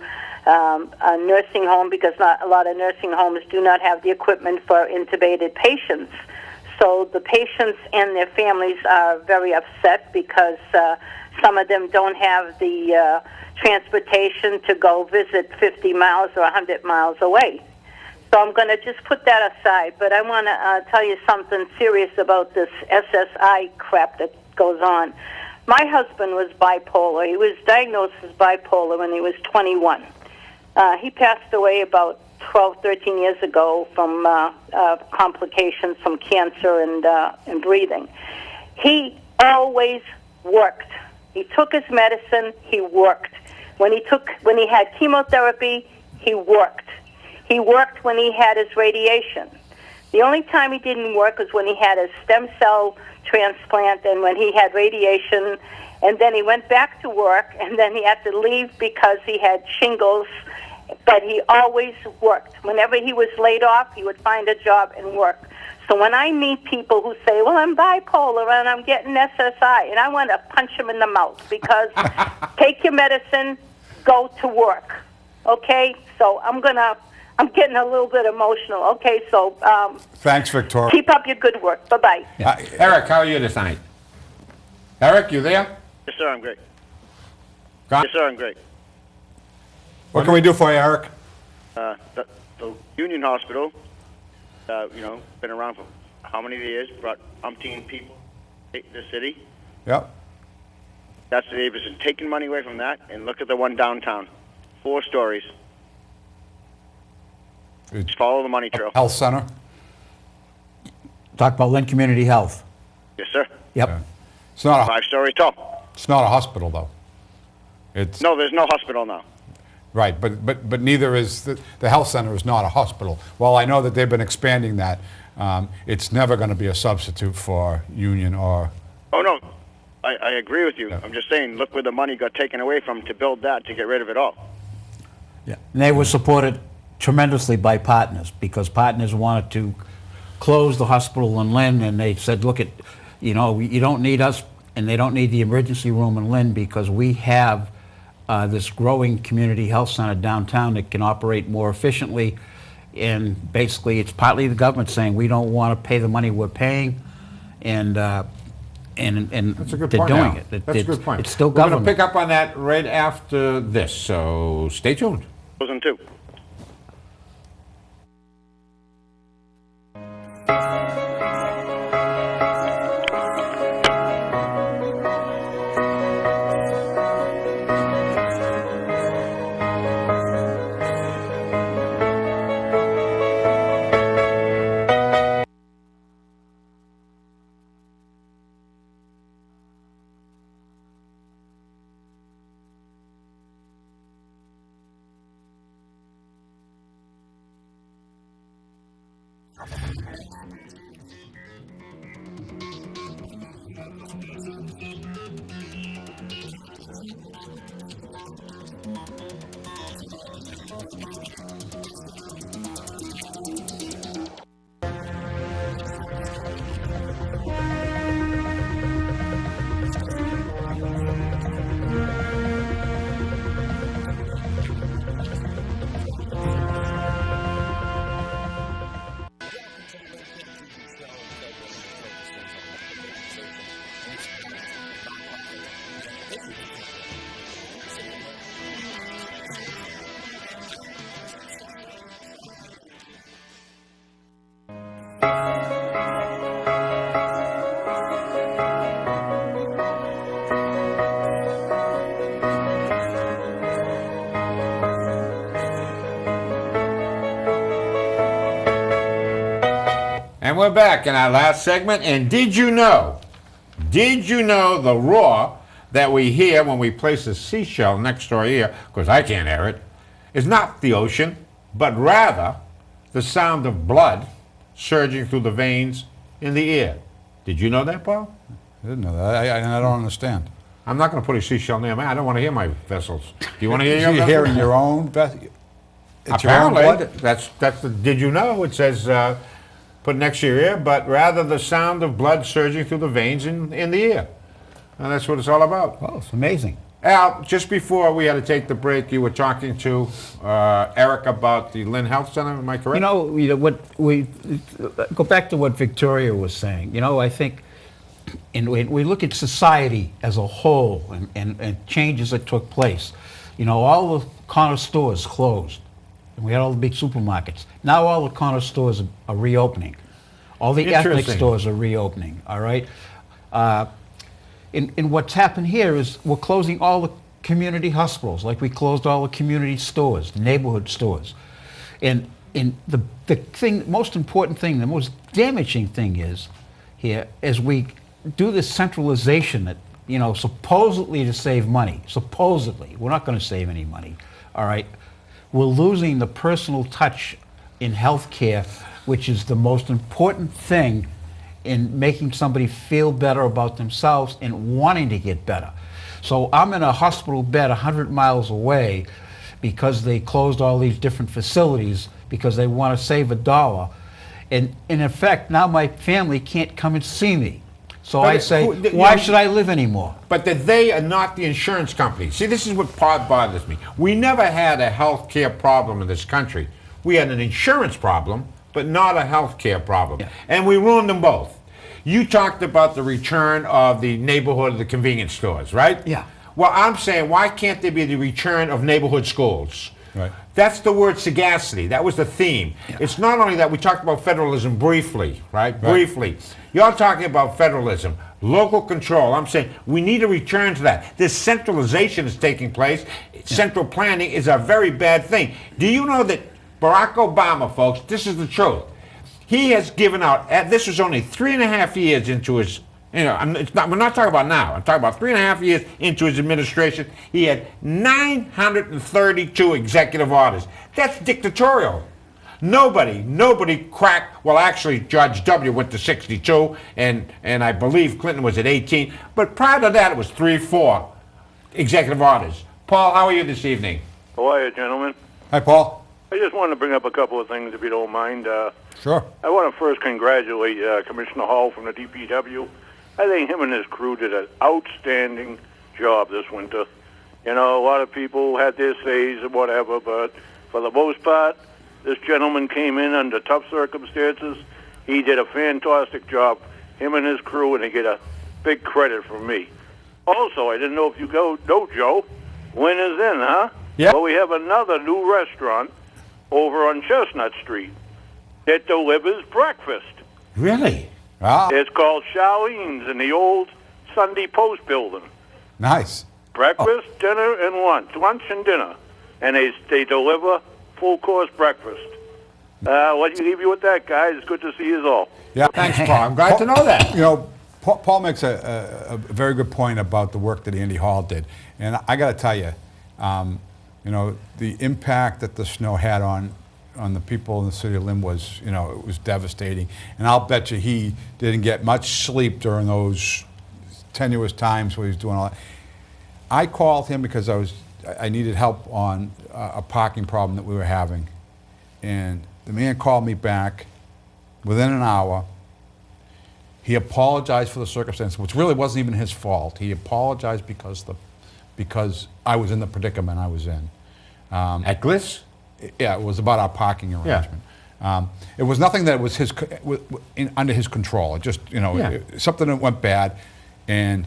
a nursing home because not a lot of nursing homes do not have the equipment for intubated patients. So the patients and their families are very upset because some of them don't have the transportation to go visit 50 miles or 100 miles away. So I'm going to just put that aside. But I want to tell you something serious about this SSI crap that goes on. My husband was bipolar. He was diagnosed as bipolar when he was 21. He passed away about 12, 13 years ago from complications from cancer and breathing. He always worked. He took his medicine. He worked. When he had chemotherapy, he worked. He worked when he had his radiation. The only time he didn't work was when he had his stem cell transplant and when he had radiation, and then he went back to work, and then he had to leave because he had shingles, but he always worked. Whenever he was laid off, he would find a job and work. So when I meet people who say, well, I'm bipolar and I'm getting SSI, and I want to punch them in the mouth because take your medicine, go to work. Okay? So I'm getting a little bit emotional. Okay, so Thanks, Victoria. keep up your good work. Bye-bye. Eric, how are you this night? Eric, you there? Yes, sir, I'm great. Got- Yes, sir, I'm great. What can we do for you, Eric? The Union Hospital, been around for how many years? Brought umpteen people to the city. Yep. That's they've been taking money away from that, and look at the one downtown, 4 stories. Just follow the money trail. Health center. Talk about Lynn Community Health. Yes, sir. Yep. Yeah. It's not 5-story tall. It's not a hospital though. It's No, there's no hospital now. right, but neither is the health center is not a hospital. While I know that they've been expanding that, it's never going to be a substitute for Union or. Oh no, I agree with you. Yeah. I'm just saying, look where the money got taken away from to build that to get rid of it all. Yeah. And they were supported tremendously by Partners because Partners wanted to close the hospital in Lynn, and they said, look, you don't need us, and they don't need the emergency room in Lynn because we have this growing community health center downtown that can operate more efficiently. And basically, it's partly the government saying we don't want to pay the money we're paying, and That's a good they're point. doing Al. it. That's a good point. It's still We're going government. to pick up on that right after this, so stay tuned. Those and two. And we're back in our last segment. And did you know the roar that we hear when we place a seashell next to our ear, because I can't hear it, is not the ocean, but rather the sound of blood surging through the veins in the ear. Did you know that, Paul? I didn't know that. I don't understand. I'm not going to put a seashell near me. I don't want to hear my vessels. Do you want to hear your You're vessels? hearing your own vessel? Apparently, that's the, did you know? It says put next to your ear, but rather the sound of blood surging through the veins in the ear. And that's what it's all about. Well, it's amazing. Al, just before we had to take the break, you were talking to Eric about the Lynn Health Center. Am I correct? You know what we go back to what Victoria was saying. You know, I think, and we look at society as a whole and changes that took place. You know, all the corner stores closed, and we had all the big supermarkets. Now all the corner stores are reopening. All the ethnic stores are reopening. All right. And what's happened here is we're closing all the community hospitals, like we closed all the community stores, neighborhood stores. And the thing, most important thing, the most damaging thing is here, as we do this centralization that, you know, supposedly to save money, supposedly, we're not going to save any money, all right? We're losing the personal touch in healthcare, which is the most important thing in making somebody feel better about themselves and wanting to get better. So I'm in a hospital bed 100 miles away because they closed all these different facilities because they want to save $1. And in effect, now my family can't come and see me. So I say, why should I live anymore? But that they are not the insurance company. See, this is what bothers me. We never had a health care problem in this country. We had an insurance problem, but not a health care problem. Yeah. And we ruined them both. You talked about the return of the neighborhood of the convenience stores, right? Yeah. Well, I'm saying, why can't there be the return of neighborhood schools? Right. That's the word sagacity. That was the theme. Yeah. It's not only that. We talked about federalism briefly, right? Briefly. You're talking about federalism, local control. I'm saying we need a return to that. This centralization is taking place. Central planning is a very bad thing. Do you know that Barack Obama, folks, this is the truth. He has given out, this was only 3.5 years into his, you know, we're not talking about now. I'm talking about 3.5 years into his administration. He had 932 executive orders. That's dictatorial. Nobody cracked. Well, actually, George W. went to 62, and I believe Clinton was at 18. But prior to that, it was 3-4 executive orders. Paul, how are you this evening? How are you, gentlemen? Hi, Paul. I just wanted to bring up a couple of things, if you don't mind. Sure. I want to first congratulate Commissioner Hall from the DPW. I think him and his crew did an outstanding job this winter. You know, a lot of people had their says and whatever, but for the most part, this gentleman came in under tough circumstances. He did a fantastic job, him and his crew, and they get a big credit from me. Also, I didn't know if you know, Joe, Lynn is in, huh? Yeah. Well, we have another new restaurant over on Chestnut Street that delivers breakfast. Really? Ah, It's called Charlene's in the old Sunday Post building. nice. Breakfast, dinner, and lunch and dinner. And they deliver full-course breakfast. Let me leave you with that, guys. It's good to see you all. Yeah. Thanks, Paul. I'm glad to know that. You know, Paul makes a very good point about the work that Andy Hall did. And I got to tell you, you know, the impact that the snow had on on the people in the city of Lynn was, it was devastating. And I'll bet you he didn't get much sleep during those tenuous times where he was doing all that. I called him because I needed help on a parking problem that we were having. And the man called me back within an hour. He apologized for the circumstance, which really wasn't even his fault. He apologized because I was in the predicament I was in. At Gliss? Yeah, it was about our parking arrangement. It was nothing that was under his control. It just, something that went bad, and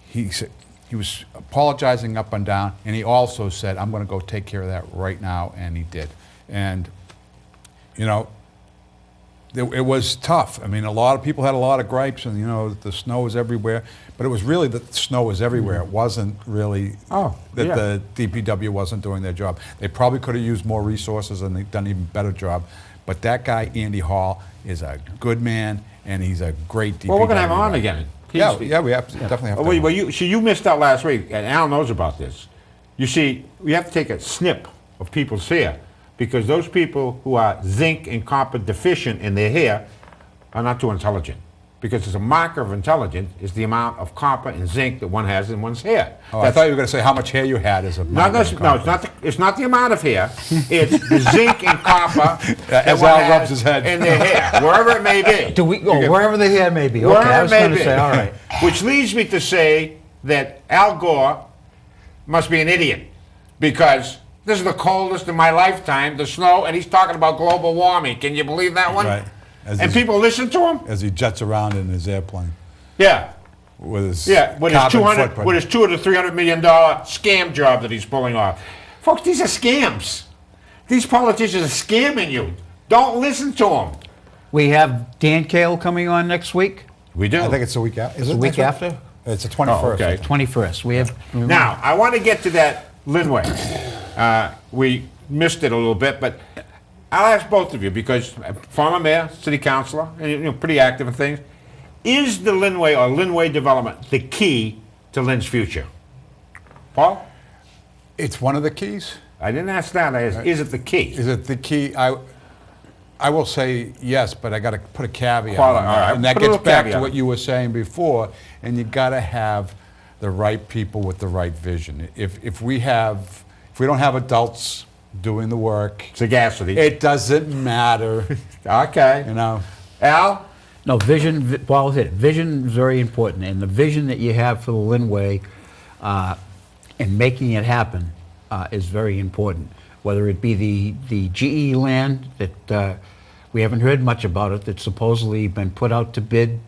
he said he was apologizing up and down, and he also said, "I'm going to go take care of that right now," and he did. And it was tough. I mean, a lot of people had a lot of gripes, and the snow was everywhere. But it was really that the snow was everywhere. It wasn't really the DPW wasn't doing their job. They probably could have used more resources, and they've done an even better job. But that guy, Andy Hall, is a good man, and he's a great DPW. Well, we're going to have him on again. We definitely have to. Have him. Well, you missed out last week, and Al knows about this. You see, we have to take a snip of people's hair, because those people who are zinc and copper deficient in their hair are not too intelligent. Because it's a marker of intelligence is the amount of copper and zinc that one has in one's hair. Oh, I thought you were going to say how much hair you had as a marker. It's not the amount of hair. It's the zinc and copper as Al rubs his head in their hair, wherever it may be. Wherever the hair may be. Okay, I was going to say, all right. Which leads me to say that Al Gore must be an idiot, because this is the coldest in my lifetime, the snow, and he's talking about global warming. Can you believe that one? Right. And people listen to him as he jets around in his airplane. Yeah, with his with his $200 to $300 million scam job that he's pulling off. Folks, these are scams. These politicians are scamming you. Don't listen to them. We have Dan Cale coming on next week. We do. I think it's the week after. Is it the week after? It's the 21st. Oh, okay. 21st. We have. Now, I want to get to that Lynnway. We missed it a little bit, but I'll ask both of you, because former mayor, city councilor, and pretty active in things. Is the Lynnway or Lynnway development the key to Lynn's future? Paul? It's one of the keys. I didn't ask that. I asked, is it the key? Is it the key? I will say yes, but I got to put a caveat All on that. right. And that Put a gets little back caveat. to what you were saying before, and you got to have the right people with the right vision. If we don't have adults doing the work, sagacity, it doesn't matter. Okay. Al? No, vision, Paul hit it. Vision is very important, and the vision that you have for the Lynnway and making it happen is very important. Whether it be the GE land that we haven't heard much about it, that's supposedly been put out to bid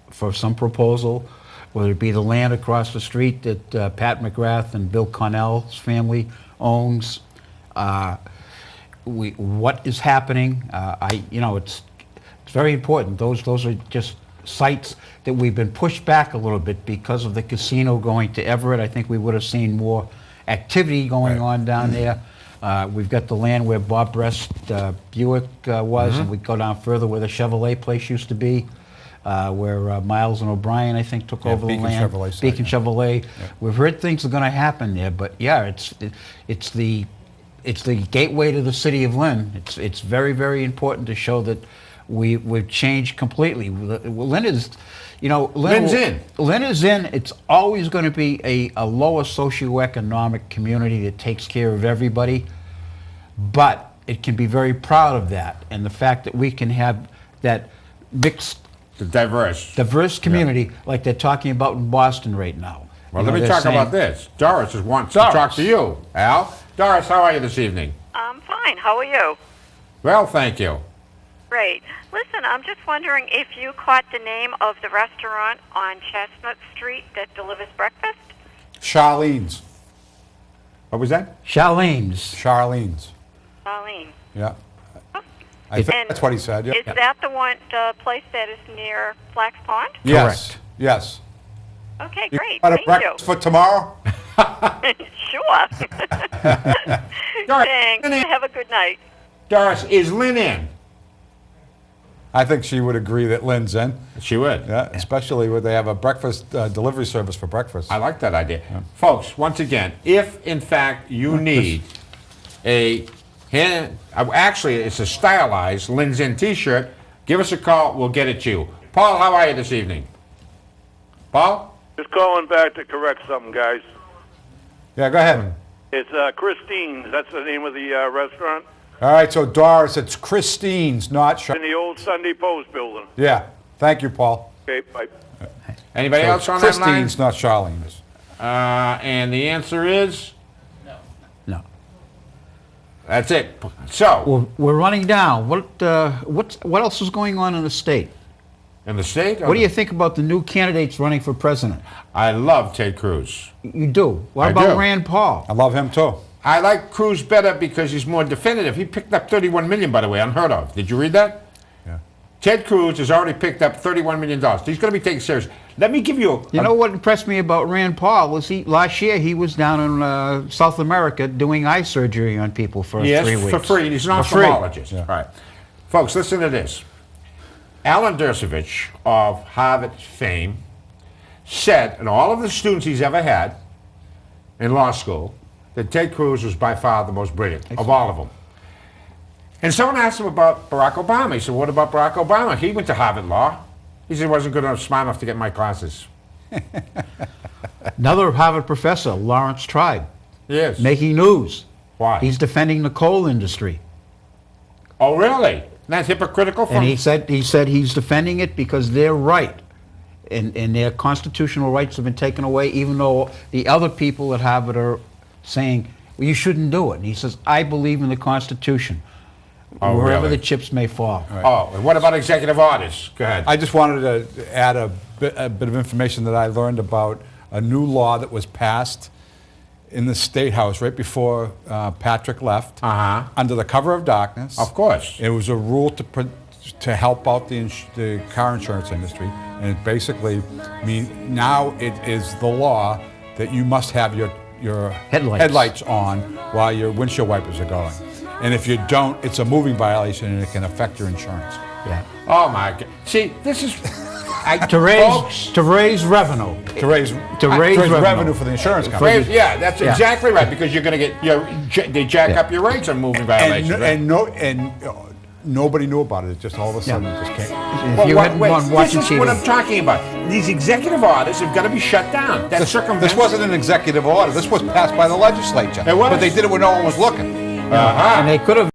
for some proposal, whether it be the land across the street that Pat McGrath and Bill Connell's family owns. What is happening? It's very important. Those are just sites that we've been pushed back a little bit because of the casino going to Everett. I think we would have seen more activity going on down there. We've got the land where Bob Brest Buick was, and we go down further where the Chevrolet place used to be, where Miles and O'Brien, I think, took over the land. Beacon Chevrolet. Yeah. We've heard things are going to happen there, but yeah, it's the gateway to the city of Lynn. It's very, very important to show that we've changed completely. Lynn is, Lynn's in. Lynn is in. It's always going to be a lower socioeconomic community that takes care of everybody, but it can be very proud of that, and the fact that we can have that mixed, diverse community like they're talking about in Boston right now. Well, let me talk about this. Doris wants to talk to you, Al. Doris, how are you this evening? I'm fine. How are you? Well, thank you. Great. Listen, I'm just wondering if you caught the name of the restaurant on Chestnut Street that delivers breakfast? Charlene's. What was that? Charlene's. Charlene. Yeah. I think that's what he said. Yeah. Is that the one place that is near Flax Pond? Yes. Correct. Yes. Okay, great. Got a Thank breakfast you. for tomorrow? Sure. Thanks. Have a good night. Doris, is Lynn in? I think she would agree that Lynn's in. She would. Yeah, especially when they have a breakfast delivery service for breakfast. I like that idea. Yeah. Folks, once again, if in fact you need a Here, actually, it's a stylized Lynn's In t-shirt. Give us a call. We'll get it to you. Paul, how are you this evening? Paul? Just calling back to correct something, guys. Yeah, go ahead. It's Christine's. That's the name of the restaurant. All right, so Doris, it's Christine's, not In the old Sunday Post building. Yeah, thank you, Paul. Okay, bye. Anybody So else on that line? Christine's, not Charlene's. And the answer is? No. That's it. So, We're running down. What else is going on in the state? in the state? What do you think about the new candidates running for president? I love Ted Cruz. You do. What I about do. Rand Paul? I love him, too. I like Cruz better because he's more definitive. He picked up $31 million, by the way, unheard of. Did you read that? Yeah. Ted Cruz has already picked up $31 million. He's going to be taken serious. Let me give you You know what impressed me about Rand Paul was last year he was down in South America doing eye surgery on people for 3 weeks. Yes, for free. He's an For free. ophthalmologist. Yeah. All right. Folks, listen to this. Alan Dershowitz of Harvard fame said, and all of the students he's ever had in law school, that Ted Cruz was by far the most brilliant of all of them. And someone asked him about Barack Obama. He said, what about Barack Obama? He went to Harvard Law. He said he wasn't good enough, smart enough to get my classes. Another Harvard professor, Lawrence Tribe, Yes. making news. Why? He's defending the coal industry. Oh, really? That's hypocritical from... And he said he's defending it because they're right. And their constitutional rights have been taken away, even though the other people at Harvard are saying, well, you shouldn't do it. And he says, I believe in the Constitution, wherever really? the chips may fall. Oh, and what about executive orders? Go ahead. I just wanted to add a bit of information that I learned about a new law that was passed in the State House right before Patrick left, under the cover of darkness. Of course. It was a rule to help out the car insurance industry, and it basically now it is the law that you must have your headlights on while your windshield wipers are going. And if you don't, it's a moving violation and it can affect your insurance. Yeah. Oh, my God. See, this is... To raise revenue. To raise revenue for the insurance company. Yeah, that's exactly right, because you're going to get... they jack up your rates on moving violations. And nobody knew about it. It just all of a sudden it just came. If you hadn't gone watching this is TV. what I'm talking about. These executive orders have got to be shut down. That's This wasn't an executive order. This was passed by the legislature. It was. But they did it when no one was looking. And they could have